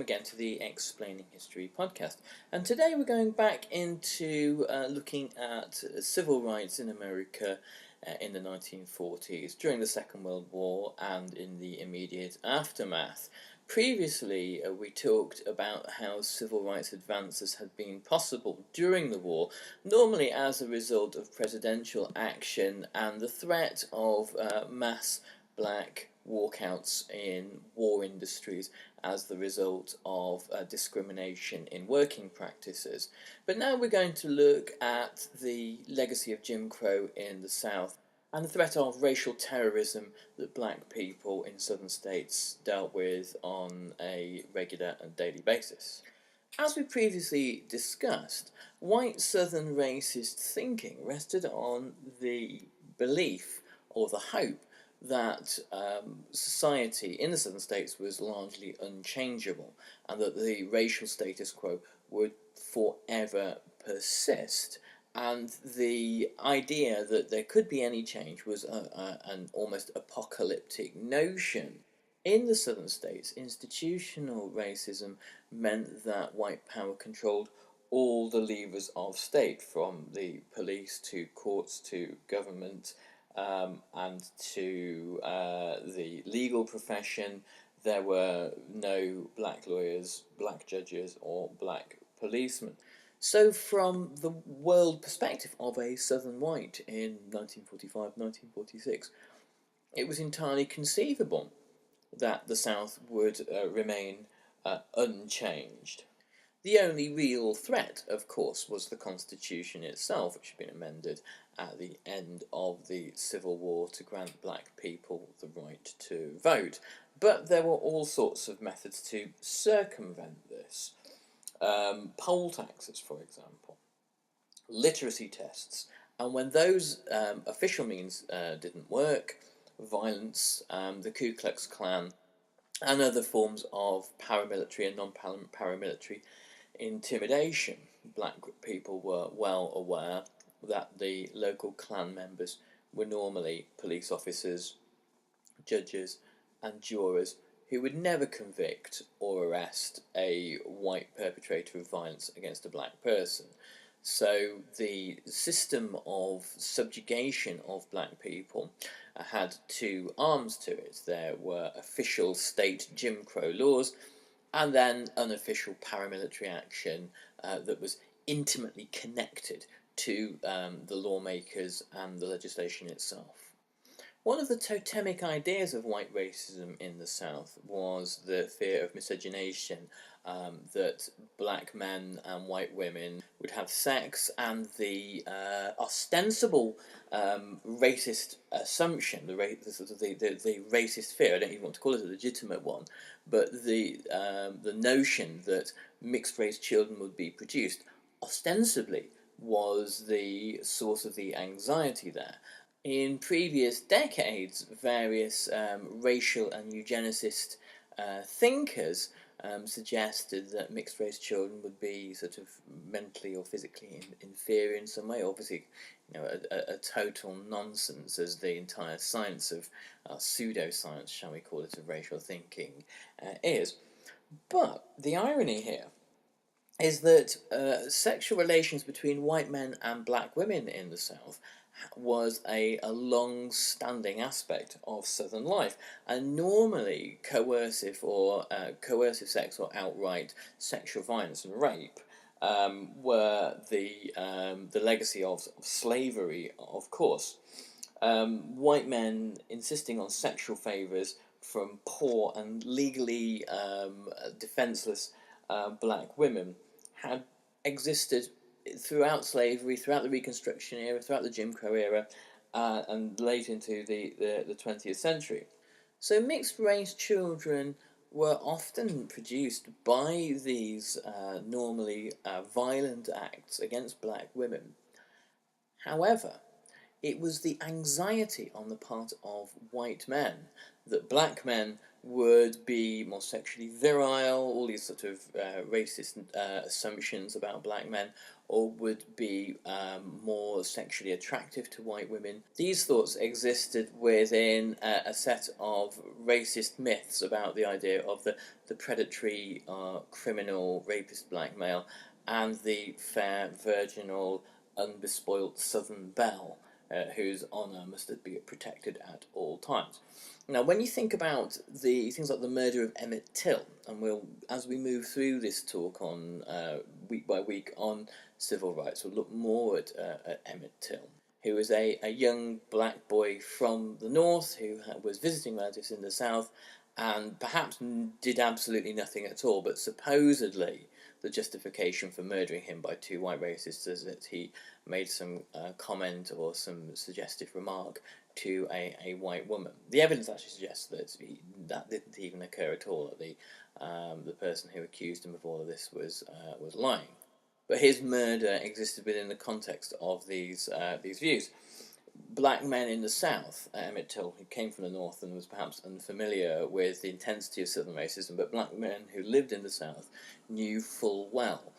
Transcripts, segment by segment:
welcome again to the Explaining History podcast. And today we're going back into looking at civil rights in America in the 1940s, during the Second World War and in the immediate aftermath. Previously, we talked about how civil rights advances had been possible during the war, normally as a result of presidential action and the threat of mass black walkouts in war industries as the result of discrimination in working practices. But now we're going to look at the legacy of Jim Crow in the South and the threat of racial terrorism that black people in southern states dealt with on a regular and daily basis. As we previously discussed, white southern racist thinking rested on the belief or the hope that society in the southern states was largely unchangeable and that the racial status quo would forever persist. And the idea that there could be any change was an almost apocalyptic notion. In the southern states, institutional racism meant that white power controlled all the levers of state, from the police to courts to government, and to the legal profession. There were no black lawyers, black judges, or black policemen. So from the world perspective of a southern white in 1945, 1946, it was entirely conceivable that the South would remain unchanged. The only real threat, of course, was the Constitution itself, which had been amended at the end of the Civil War to grant black people the right to vote. But there were all sorts of methods to circumvent this. Poll taxes, for example, literacy tests, and when those official means didn't work, violence, the Ku Klux Klan, and other forms of paramilitary and non-paramilitary intimidation. Black people were well aware that the local Klan members were normally police officers, judges, and jurors who would never convict or arrest a white perpetrator of violence against a black person. So the system of subjugation of black people had two arms to it. There were official state Jim Crow laws, and then unofficial paramilitary action that was intimately connected to the lawmakers and the legislation itself. One of the totemic ideas of white racism in the South was the fear of miscegenation, that black men and white women would have sex, and the ostensible racist assumption, the racist fear, I don't even want to call it a legitimate one, but the notion that mixed-race children would be produced ostensibly was the source of the anxiety there. In previous decades, various racial and eugenicist thinkers suggested that mixed-race children would be sort of mentally or physically inferior in some way. Obviously, a total nonsense, as the entire science of pseudoscience, shall we call it, of racial thinking is. But the irony here is that sexual relations between white men and black women in the South was a long-standing aspect of Southern life, and normally coercive sex or outright sexual violence and rape were the legacy of slavery, of course. White men insisting on sexual favours from poor and legally defenceless black women had existed throughout slavery, throughout the Reconstruction era, throughout the Jim Crow era, and late into the 20th century. So mixed-race children were often produced by these normally violent acts against black women. However, it was the anxiety on the part of white men that black men would be more sexually virile, all these sort of racist assumptions about black men, or would be more sexually attractive to white women. These thoughts existed within a set of racist myths about the idea of the predatory, criminal, rapist black male and the fair, virginal, unbespoilt Southern belle, whose honour must be protected at all times. Now, when you think about the things like the murder of Emmett Till, and as we move through this talk on week by week on civil rights, we'll look more at Emmett Till, who was a young black boy from the north who was visiting relatives in the south, and perhaps did absolutely nothing at all, but supposedly the justification for murdering him by two white racists is that he made some comment or some suggestive remark to a white woman. The evidence actually suggests that that didn't even occur at all. That the person who accused him of all of this was lying. But his murder existed within the context of these views. Black men in the South, Emmett Till, who came from the North and was perhaps unfamiliar with the intensity of Southern racism, but black men who lived in the South knew full well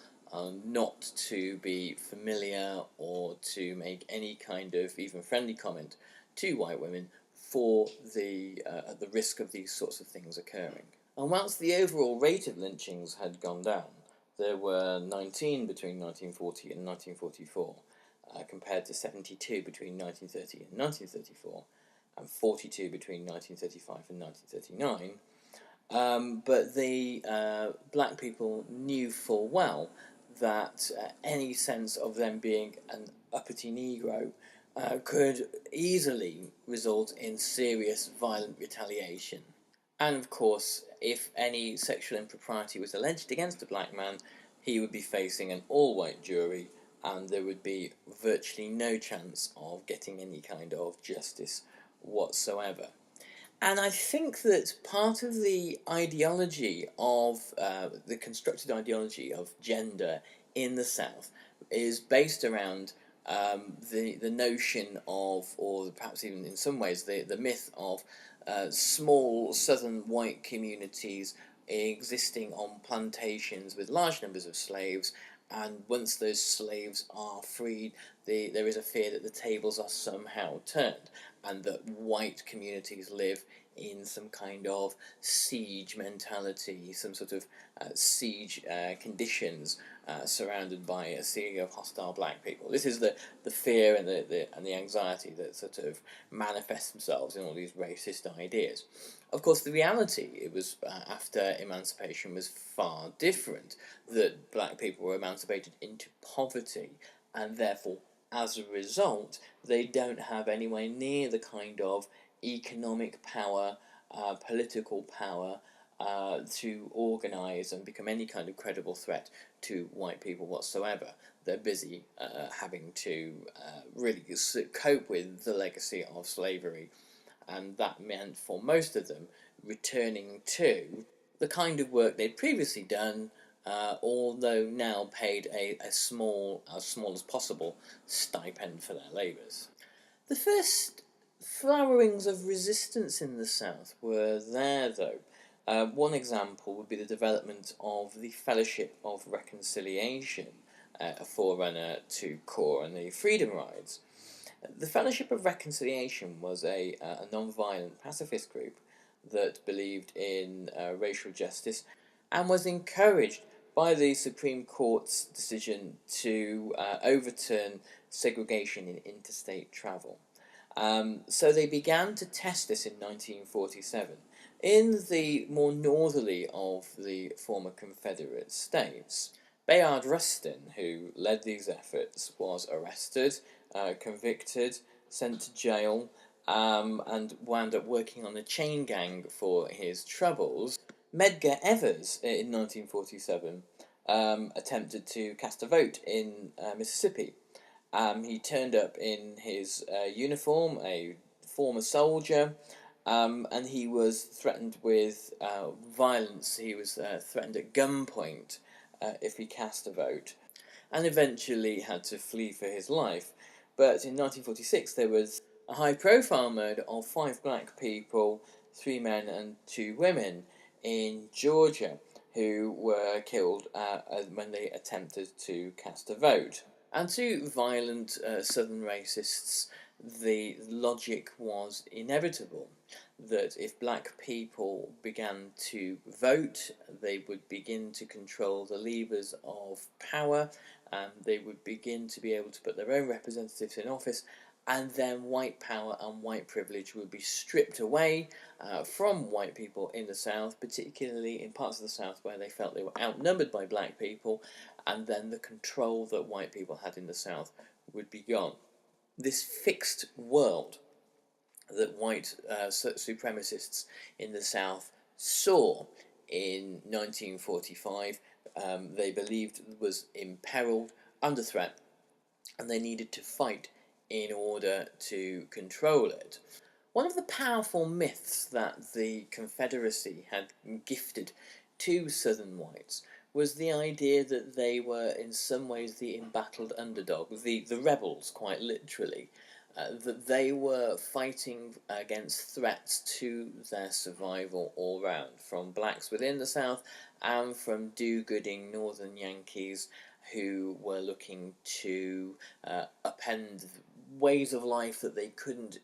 not to be familiar or to make any kind of even friendly comment to white women for at the risk of these sorts of things occurring. And whilst the overall rate of lynchings had gone down, there were 19 between 1940 and 1944, compared to 72 between 1930 and 1934, and 42 between 1935 and 1939. But the black people knew full well that any sense of them being an uppity Negro could easily result in serious violent retaliation. And of course, if any sexual impropriety was alleged against a black man, he would be facing an all-white jury, and there would be virtually no chance of getting any kind of justice whatsoever. And I think that part of the ideology of the constructed ideology of gender in the South is based around the notion of, or perhaps even in some ways the myth of small southern white communities existing on plantations with large numbers of slaves, and once those slaves are freed, there is a fear that the tables are somehow turned, and that white communities live in some kind of siege mentality, some sort of siege conditions surrounded by a sea of hostile black people. This is the fear and the anxiety that sort of manifests themselves in all these racist ideas. Of course, the reality, it was after emancipation, was far different, that black people were emancipated into poverty, and therefore, as a result, they don't have anywhere near the kind of economic power, political power, to organise and become any kind of credible threat to white people whatsoever. They're busy having to really cope with the legacy of slavery, and that meant for most of them returning to the kind of work they'd previously done, although now paid as small as possible, stipend for their labours. The first flowerings of resistance in the South were there, though. One example would be the development of the Fellowship of Reconciliation, a forerunner to CORE and the Freedom Rides. The Fellowship of Reconciliation was a non-violent pacifist group that believed in racial justice and was encouraged by the Supreme Court's decision to overturn segregation in interstate travel. So they began to test this in 1947 in the more northerly of the former Confederate states. Bayard Rustin, who led these efforts, was arrested, convicted, sent to jail, and wound up working on a chain gang for his troubles. Medgar Evers, in 1947, attempted to cast a vote in Mississippi. He turned up in his uniform, a former soldier, and he was threatened with violence. He was threatened at gunpoint if he cast a vote, and eventually had to flee for his life. But in 1946 there was a high-profile murder of 5 black people, 3 men and 2 women, in Georgia, who were killed when they attempted to cast a vote. And to violent southern racists, the logic was inevitable that if black people began to vote, they would begin to control the levers of power, and they would begin to be able to put their own representatives in office, and then white power and white privilege would be stripped away from white people in the South, particularly in parts of the South where they felt they were outnumbered by black people, and then the control that white people had in the South would be gone. This fixed world that white supremacists in the South saw in 1945, they believed was imperiled, under threat, and they needed to fight in order to control it. One of the powerful myths that the Confederacy had gifted to Southern whites was the idea that they were in some ways the embattled underdog, the rebels, quite literally, that they were fighting against threats to their survival all round, from blacks within the South and from do-gooding Northern Yankees who were looking to upend ways of life that they couldn't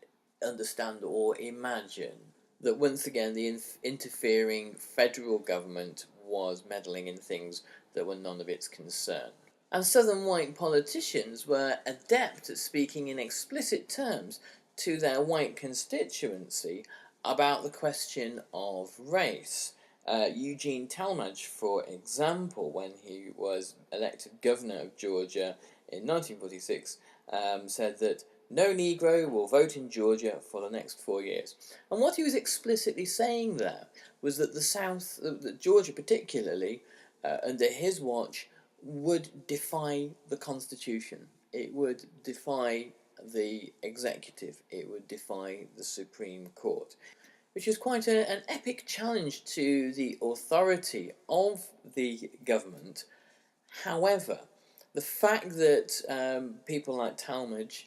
understand or imagine. That once again the interfering federal government was meddling in things that were none of its concern. And Southern white politicians were adept at speaking in explicit terms to their white constituency about the question of race. Eugene Talmadge, for example, when he was elected governor of Georgia in 1946, said that no Negro will vote in Georgia for the next 4 years. And what he was explicitly saying there was that the South, that Georgia particularly, under his watch, would defy the Constitution. It would defy the executive. It would defy the Supreme Court, which is quite an epic challenge to the authority of the government. However, the fact that people like Talmadge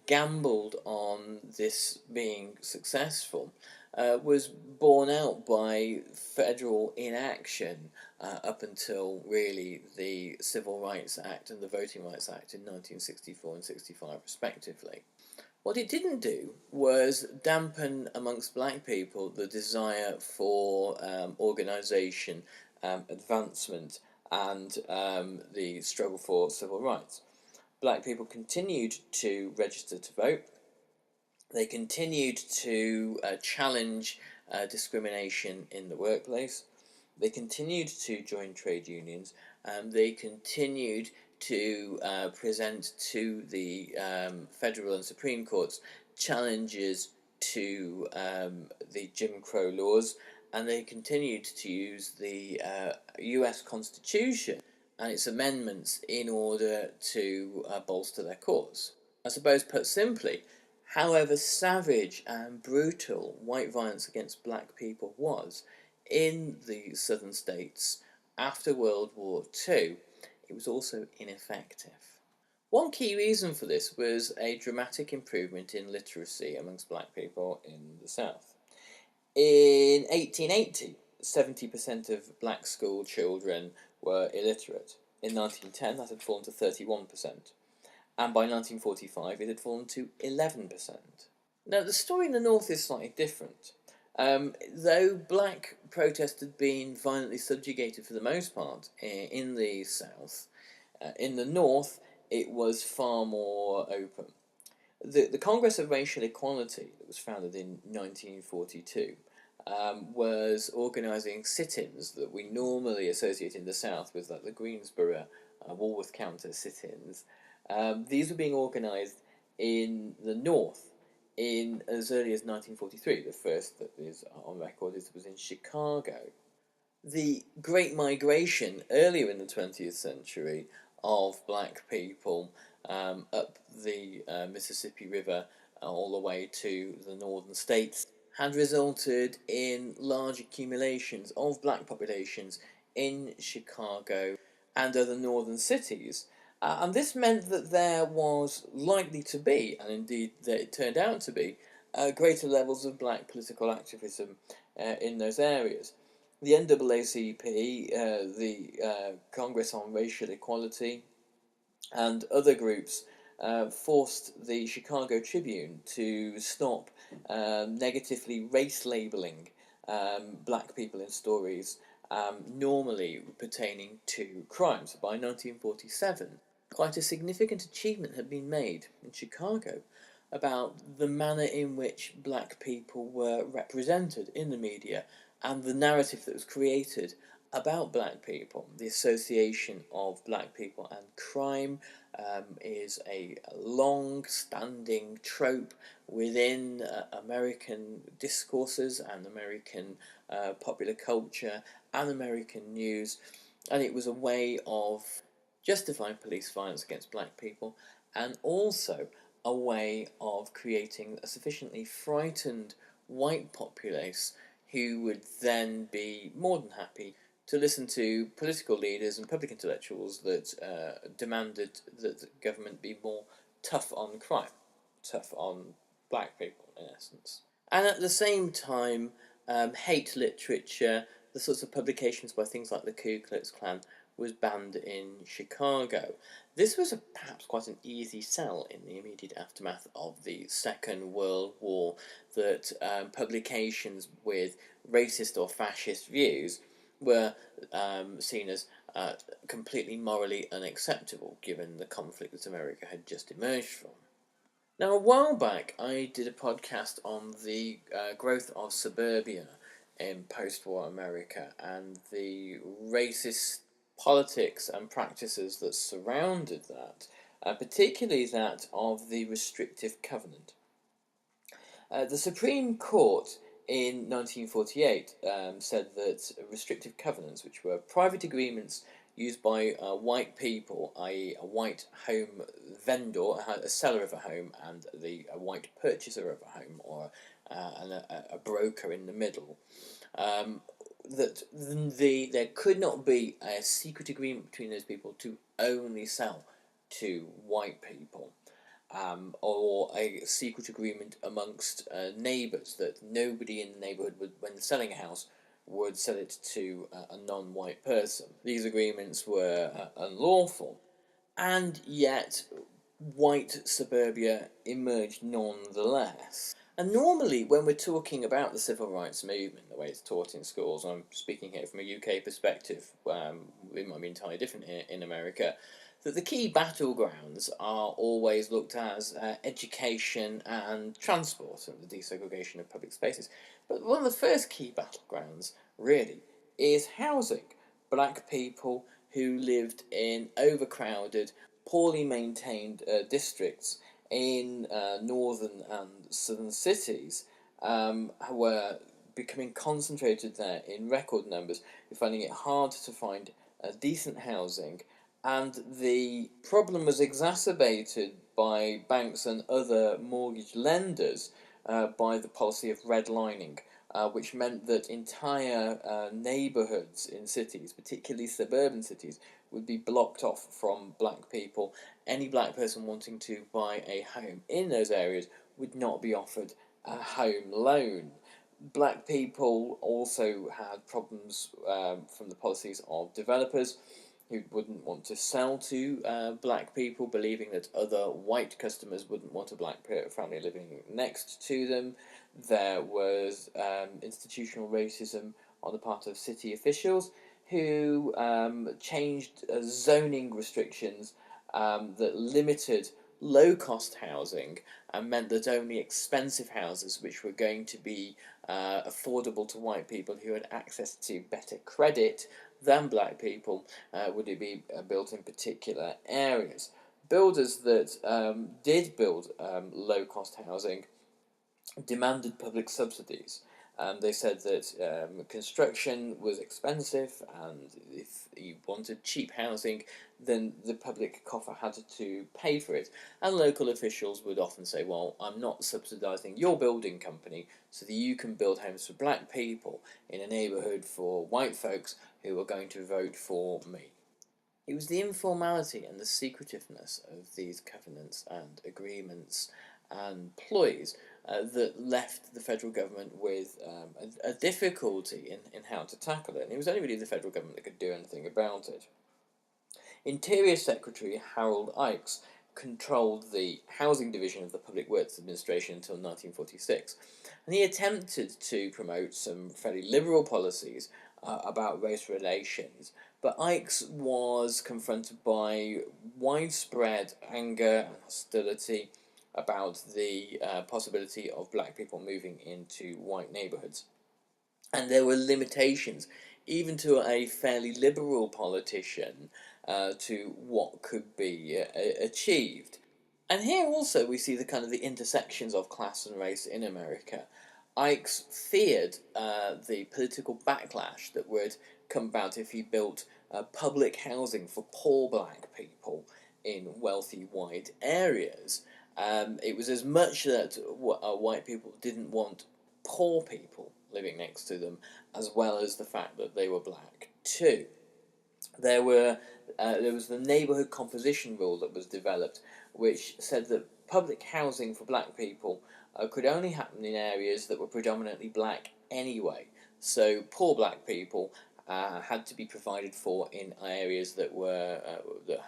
gambled on this being successful was borne out by federal inaction up until really the Civil Rights Act and the Voting Rights Act in 1964 and 65 respectively. What it didn't do was dampen amongst black people the desire for organisation, advancement, and the struggle for civil rights. Black people continued to register to vote. They continued to challenge discrimination in the workplace. They continued to join trade unions. They continued to present to the federal and Supreme Courts challenges to the Jim Crow laws, and they continued to use the US Constitution and its amendments in order to bolster their cause. I suppose, put simply, however savage and brutal white violence against black people was in the southern states after World War II, it was also ineffective. One key reason for this was a dramatic improvement in literacy amongst black people in the South. In 1880, 70% of black school children were illiterate. In 1910, that had fallen to 31%. And by 1945, it had fallen to 11%. Now, the story in the North is slightly different. Though black protest had been violently subjugated for the most part in the South, in the North it was far more open. The Congress of Racial Equality, that was founded in 1942, was organising sit-ins that we normally associate in the South with, like the Greensboro, Walworth Counter sit-ins. These were being organised in the North in as early as 1943. The first that is on record was in Chicago. The Great Migration earlier in the 20th century of black people up the Mississippi River all the way to the northern states had resulted in large accumulations of black populations in Chicago and other northern cities. And this meant that there was likely to be, and indeed that it turned out to be, greater levels of black political activism in those areas. The NAACP, the Congress on Racial Equality, and other groups forced the Chicago Tribune to stop negatively race labeling black people in stories normally pertaining to crimes. By 1947, quite a significant achievement had been made in Chicago about the manner in which black people were represented in the media and the narrative that was created about black people. The association of black people and crime is a long-standing trope within American discourses and American popular culture and American news, and it was a way of justifying police violence against black people, and also a way of creating a sufficiently frightened white populace who would then be more than happy to listen to political leaders and public intellectuals that demanded that the government be more tough on crime, tough on black people, in essence. And at the same time, hate literature, the sorts of publications by things like the Ku Klux Klan, was banned in Chicago. This was perhaps quite an easy sell in the immediate aftermath of the Second World War, that publications with racist or fascist views were seen as completely morally unacceptable given the conflict that America had just emerged from. Now, a while back, I did a podcast on the growth of suburbia in post-war America and the racist politics and practices that surrounded that, particularly that of the restrictive covenant. The Supreme Court in 1948 said that restrictive covenants, which were private agreements used by white people, i.e. a white home vendor, a seller of a home, and a white purchaser of a home, or a broker in the middle, that there could not be a secret agreement between those people to only sell to white people. Or a secret agreement amongst neighbours that nobody in the neighbourhood would, when selling a house, would sell it to a non-white person. These agreements were unlawful, and yet white suburbia emerged nonetheless. And normally, when we're talking about the civil rights movement, the way it's taught in schools, and I'm speaking here from a UK perspective, it might be entirely different in America, that the key battlegrounds are always looked at as education and transport and the desegregation of public spaces. But one of the first key battlegrounds, really, is housing. Black people who lived in overcrowded, poorly maintained districts in northern and southern cities were becoming concentrated there in record numbers. We're finding it hard to find decent housing, and the problem was exacerbated by banks and other mortgage lenders by the policy of redlining, which meant that entire neighbourhoods in cities, particularly suburban cities, would be blocked off from black people. Any black person wanting to buy a home in those areas would not be offered a home loan. Black people also had problems from the policies of developers who wouldn't want to sell to black people, believing that other white customers wouldn't want a black family living next to them. There was institutional racism on the part of city officials who changed zoning restrictions that limited low-cost housing and meant that only expensive houses, which were going to be affordable to white people who had access to better credit than black people, would it be built in particular areas. Builders that did build low-cost housing demanded public subsidies. They said that construction was expensive, and if you wanted cheap housing, then the public coffer had to pay for it. And local officials would often say, well, I'm not subsidising your building company so that you can build homes for black people in a neighbourhood for white folks who are going to vote for me. It was the informality and the secretiveness of these covenants and agreements and ploys that left the federal government with a difficulty in how to tackle it. And it was only really the federal government that could do anything about it. Interior Secretary Harold Ikes controlled the housing division of the Public Works Administration until 1946, and he attempted to promote some fairly liberal policies about race relations, but Ikes was confronted by widespread anger and hostility about the possibility of black people moving into white neighbourhoods. And there were limitations, even to a fairly liberal politician, to what could be achieved. And here also we see the kind of the intersections of class and race in America. Ikes feared the political backlash that would come about if he built public housing for poor black people in wealthy white areas. It was as much that white people didn't want poor people living next to them, as well as the fact that they were black too. There was the neighbourhood composition rule that was developed, which said that public housing for black people could only happen in areas that were predominantly black anyway. So poor black people had to be provided for in areas that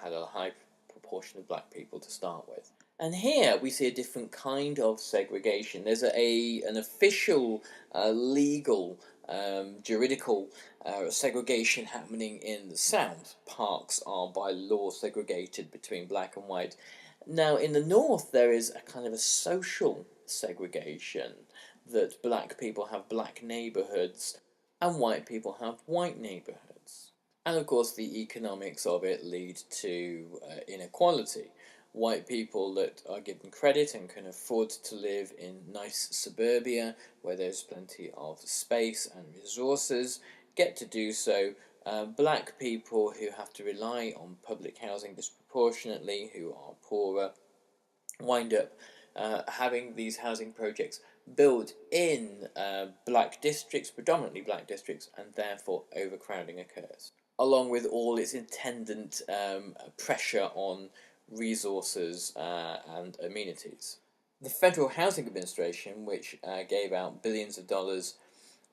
had a high proportion of black people to start with. And here we see a different kind of segregation. There's an official, legal, juridical segregation happening in the South. Parks are by law segregated between black and white. Now, in the North, there is a kind of a social segregation, that black people have black neighbourhoods and white people have white neighbourhoods. And of course, the economics of it lead to inequality. White people that are given credit and can afford to live in nice suburbia where there's plenty of space and resources get to do so. Black people who have to rely on public housing disproportionately, who are poorer, wind up having these housing projects built in black districts, predominantly black districts, and therefore overcrowding occurs, along with all its attendant pressure on resources and amenities. The Federal Housing Administration, which gave out billions of dollars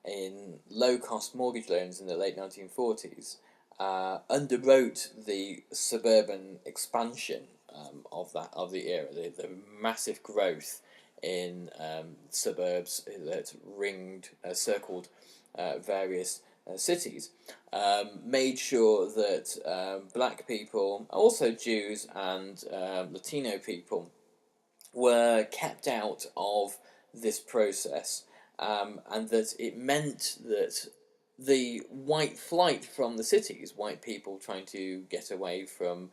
in low-cost mortgage loans in the late 1940s, underwrote the suburban expansion of the era, the massive growth in suburbs that circled various cities, made sure that black people, also Jews and Latino people, were kept out of this process, and that it meant that the white flight from the cities, white people trying to get away from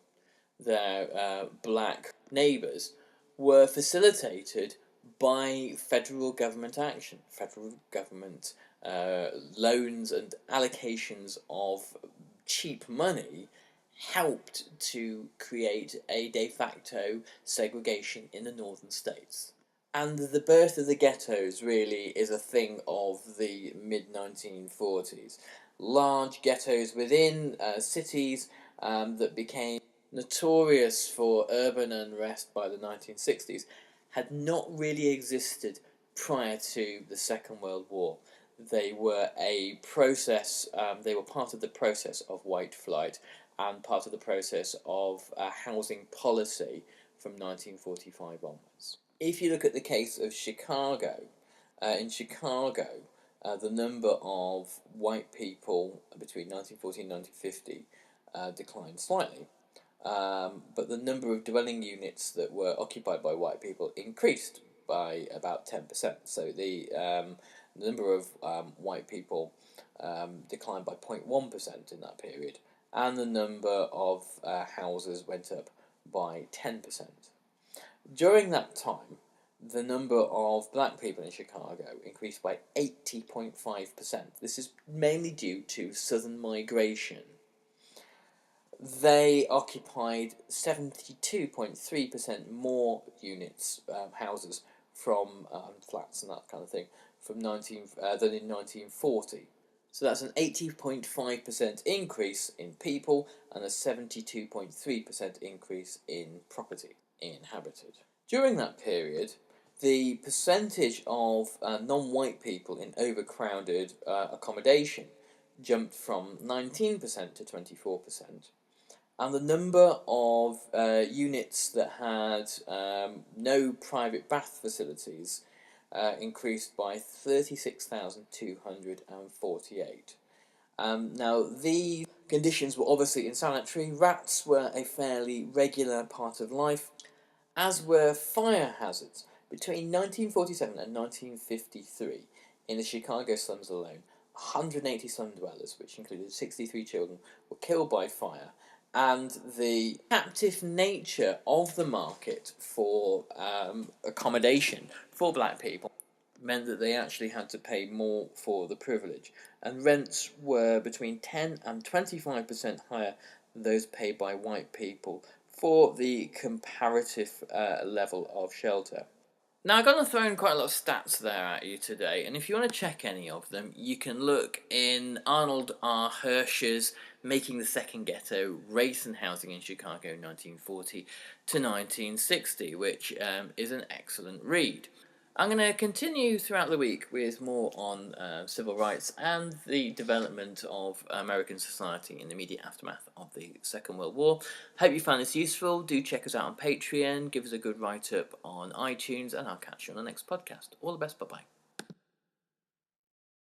their black neighbours, were facilitated by federal government action, federal government loans and allocations of cheap money helped to create a de facto segregation in the northern states. And the birth of the ghettos really is a thing of the mid-1940s. Large ghettos within cities that became notorious for urban unrest by the 1960s had not really existed prior to the Second World War. They were a process, they were part of the process of white flight and part of the process of housing policy from 1945 onwards. If you look at the case of Chicago, in Chicago, the number of white people between 1940 and 1950 declined slightly. But the number of dwelling units that were occupied by white people increased by about 10%. So the number of white people declined by 0.1% in that period, and the number of houses went up by 10%. During that time, the number of black people in Chicago increased by 80.5%. This is mainly due to southern migration. They occupied 72.3% more units, houses, from flats and that kind of thing, than in 1940. So that's an 80.5% increase in people and a 72.3% increase in property inhabited. During that period, the percentage of non-white people in overcrowded accommodation jumped from 19% to 24%. And the number of units that had no private bath facilities increased by 36,248. Now, these conditions were obviously insanitary. Rats were a fairly regular part of life, as were fire hazards. Between 1947 and 1953, in the Chicago slums alone, 180 slum dwellers, which included 63 children, were killed by fire, and the captive nature of the market for accommodation for black people meant that they actually had to pay more for the privilege, and rents were between 10 and 25% higher than those paid by white people for the comparative level of shelter. Now, I'm going to throw in quite a lot of stats there at you today, and if you want to check any of them, you can look in Arnold R. Hirsch's Making the Second Ghetto, Race and Housing in Chicago 1940 to 1960, which is an excellent read. I'm going to continue throughout the week with more on civil rights and the development of American society in the immediate aftermath of the Second World War. Hope you found this useful. Do check us out on Patreon, give us a good write-up on iTunes, and I'll catch you on the next podcast. All the best, bye-bye.